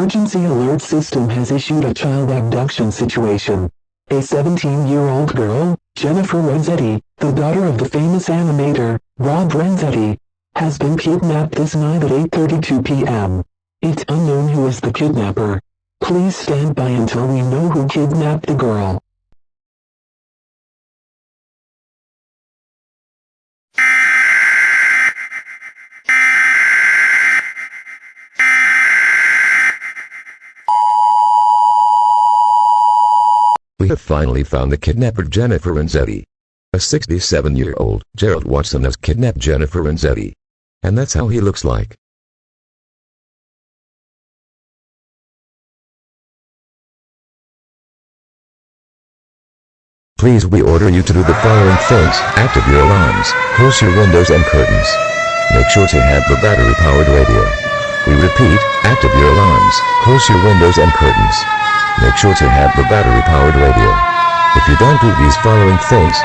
emergency alert system has issued a child abduction situation. A 17-year-old girl, Jennifer Renzetti, the daughter of the famous animator, Rob Renzetti, has been kidnapped this night at 8:32 p.m. It's unknown who is the kidnapper. Please stand by until we know who kidnapped the girl. We have finally found the kidnapper Jennifer Renzetti. A 67-year-old Gerald Watson has kidnapped Jennifer Renzetti. And that's how he looks like. Please, we order you to do the following things. Active your alarms, close your windows and curtains. Make sure to have the battery-powered radio. We repeat, active your alarms, close your windows and curtains. Make sure to have the battery-powered radio. If you don't do these following things,